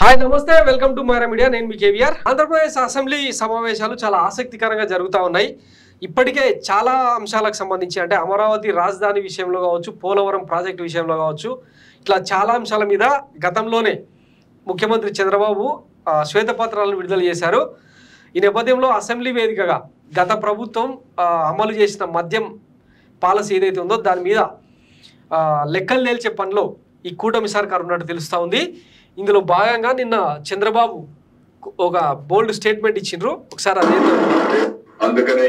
hi నమస్తే welcome to Myra media నేను మీ కేవీఆర్ ఆంధ్రప్రదేశ్ అసెంబ్లీ సమావేశాలు చాలా ఆసక్తికరంగా జరుగుతూ ఉన్నాయి ఇప్పటికే చాలా అంశాలకు సంబంధించి అంటే అమరావతి రాజధాని విషయంలో కావచ్చు పోలవరం ప్రాజెక్టు విషయంలో కావచ్చు ఇట్లా చాలా అంశాల మీద గతంలోనే ముఖ్యమంత్రి చంద్రబాబు శ్వేతపత్రాలను విడుదల చేశారు ఈ నేపథ్యంలో అసెంబ్లీ వేదికగా గత ప్రభుత్వం అమలు చేసిన మద్యం పాలసీ ఏదైతే ఉందో దాని మీద లెక్కలు తేల్చే పనిలో ఈ కూటమి సర్కారు ఉన్నట్టు తెలుస్తూ ఉంది ఇందులో భాగంగా నిన్న చంద్రబాబు ఒక బోల్డ్ స్టేట్మెంట్ ఇచ్చిండ్రు ఒకసారి అదేంటో అందుకనే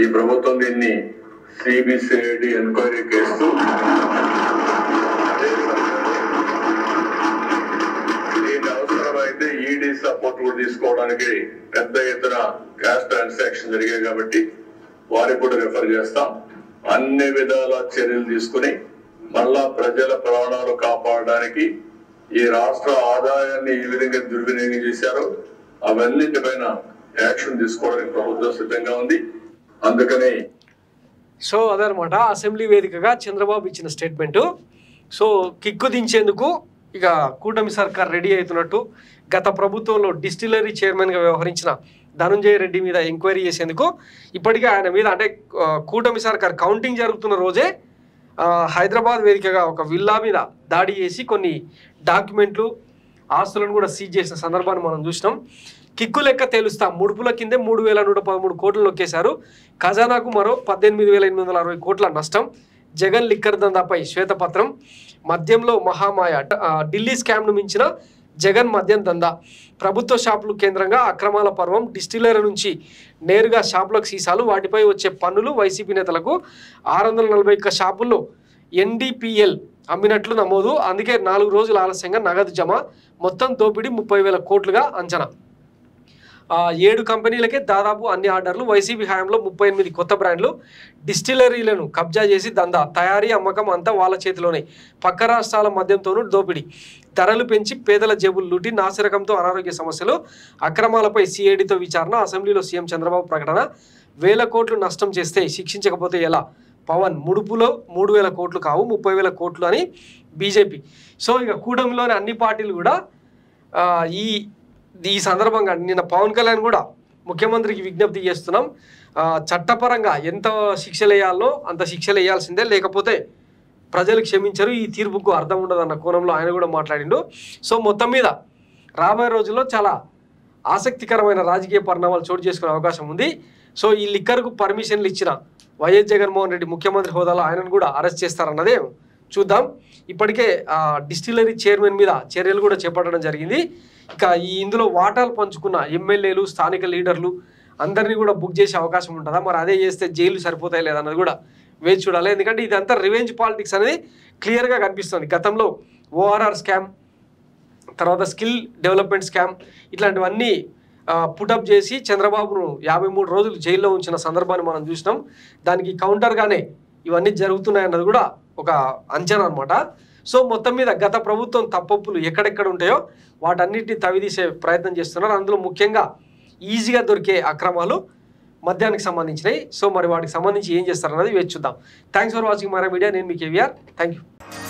ఈ ప్రభుత్వం దీన్ని సిబిసిఐడి ఎంక్వైరీ చేస్తూ దీన్ని అవసరమైతే ఈడీ సపోర్ట్ కూడా తీసుకోవడానికి పెద్ద ఎత్తున క్యాష్ ట్రాన్సాక్షన్ జరిగాయి కాబట్టి వారికి కూడా రిఫర్ చేస్తాం అన్ని విధాల చర్యలు తీసుకుని మళ్ళా ప్రజల ప్రాణాలు కాపాడడానికి ఈ రాష్ట్ర ఆదాయాన్ని ఈ విధంగా దుర్వినియోగం చేశారు అవన్నిటిపైన యాక్షన్ తీసుకోవడానికి ప్రభుత్వం సిద్ధంగా ఉంది అందుకని సో అదనమాట అసెంబ్లీ వేదికగా చంద్రబాబు ఇచ్చిన స్టేట్మెంట్ సో కిక్కు దించేందుకు ఇక కూటమి సర్కార్ రెడీ అవుతున్నట్టు గత ప్రభుత్వంలో డిస్టిలరీ చైర్మన్గా వ్యవహరించిన ధనంజయ రెడ్డి మీద ఎంక్వైరీ చేసేందుకు ఇప్పటికే ఆయన మీద అంటే కూటమి సర్కార్ కౌంటింగ్ జరుగుతున్న రోజే హైదరాబాద్ వేదికగా ఒక విల్లా మీద దాడి చేసి కొన్ని డాక్యుమెంట్లు ఆస్తులను కూడా సీజ్ చేసిన సందర్భాన్ని మనం చూసినాం కిక్కు లెక్క తేలుస్తాం ముడుపుల కిందే 3,113 కోట్లు నొక్కేశారు ఖజానాకు మరో 18,860 కోట్ల నష్టం జగన్ లిక్కర్ దందాపై శ్వేతపత్రం మద్యంలో మహామాయ ఢిల్లీ స్కామ్ను మించిన జగన్ మద్యం దందా ప్రభుత్వ షాపులు కేంద్రంగా అక్రమాల పర్వం డిస్టిలరీ నుంచి నేరుగా షాపులకు సీసాలు వాటిపై వచ్చే పన్నులు వైసీపీ నేతలకు 641 షాపుల్లో ఎన్డీపీఎల్ అమ్మినట్లు నమోదు అందుకే 4 రోజుల ఆలస్యంగా నగదు జమ మొత్తం దోపిడీ 30,000 కోట్లుగా అంచనా 7 కంపెనీలకే దాదాపు అన్ని ఆర్డర్లు వైసీపీ హయాంలో 38 కొత్త బ్రాండ్లు డిస్టిలరీలను కబ్జా చేసి దందా తయారీ అమ్మకం అంతా వాళ్ళ చేతిలోనే పక్క రాష్ట్రాల మద్యంతోనూ దోపిడీ ధరలు పెంచి పేదల జేబులు లూటి నాసిరకంతో అనారోగ్య సమస్యలు అక్రమాలపై సిఐడితో విచారణ అసెంబ్లీలో సీఎం చంద్రబాబు ప్రకటన 1,000 కోట్లు నష్టం చేస్తే శిక్షించకపోతే ఎలా పవన్ ముడుపులో 3,000 కోట్లు కావు 30,000 కోట్లు అని బీజేపీ సో ఇక కూటమిలోని అన్ని పార్టీలు కూడా ఈ సందర్భంగా నిన్న పవన్ కళ్యాణ్ కూడా ముఖ్యమంత్రికి విజ్ఞప్తి చేస్తున్నాం చట్టపరంగా ఎంత శిక్షలు వేయాలో అంత శిక్షలు వేయాల్సిందే లేకపోతే ప్రజలు క్షమించరు ఈ తీర్పుకు అర్థం ఉండదు అన్న కోణంలో ఆయన కూడా మాట్లాడిండు సో మొత్తం మీద రాబోయే రోజుల్లో చాలా ఆసక్తికరమైన రాజకీయ పరిణామాలు చోటు చేసుకునే అవకాశం ఉంది సో ఈ లిక్కర్కు పర్మిషన్లు ఇచ్చిన వైఎస్ జగన్మోహన్ రెడ్డి ముఖ్యమంత్రి హోదాలో ఆయనను కూడా అరెస్ట్ చేస్తారన్నదే చూద్దాం ఇప్పటికే డిస్టిలరీ చైర్మన్ మీద చర్యలు కూడా చేపట్టడం జరిగింది ఇక ఇందులో వాటాలు పంచుకున్న ఎమ్మెల్యేలు స్థానిక లీడర్లు అందరినీ కూడా బుక్ చేసే అవకాశం ఉంటుందా మరి అదే చేస్తే జైలు సరిపోతాయి లేదన్నది కూడా వేచి చూడాలి ఎందుకంటే ఇదంతా రివెంజ్ పాలిటిక్స్ అనేది క్లియర్గా కనిపిస్తుంది గతంలో ఓఆర్ఆర్ స్కామ్ తర్వాత స్కిల్ డెవలప్మెంట్ స్కామ్ ఇట్లాంటివన్నీ పుటప్ చేసి చంద్రబాబును 53 రోజులు జైల్లో ఉంచిన సందర్భాన్ని మనం చూసినాం దానికి కౌంటర్గానే ఇవన్నీ జరుగుతున్నాయన్నది కూడా ఒక అంచనా అనమాట సో మొత్తం మీద గత ప్రభుత్వం తప్పొప్పులు ఎక్కడెక్కడ ఉంటాయో వాటన్నిటిని తవిదీసే ప్రయత్నం చేస్తున్నారు అందులో ముఖ్యంగా ఈజీగా దొరికే అక్రమాలు మద్యానికి సంబంధించినవి సో మరి వాటికి సంబంధించి ఏం చేస్తారన్నది వేచి చూద్దాం thanks for watching Myra media నేను మీ కేవీఆర్ థ్యాంక్ యూ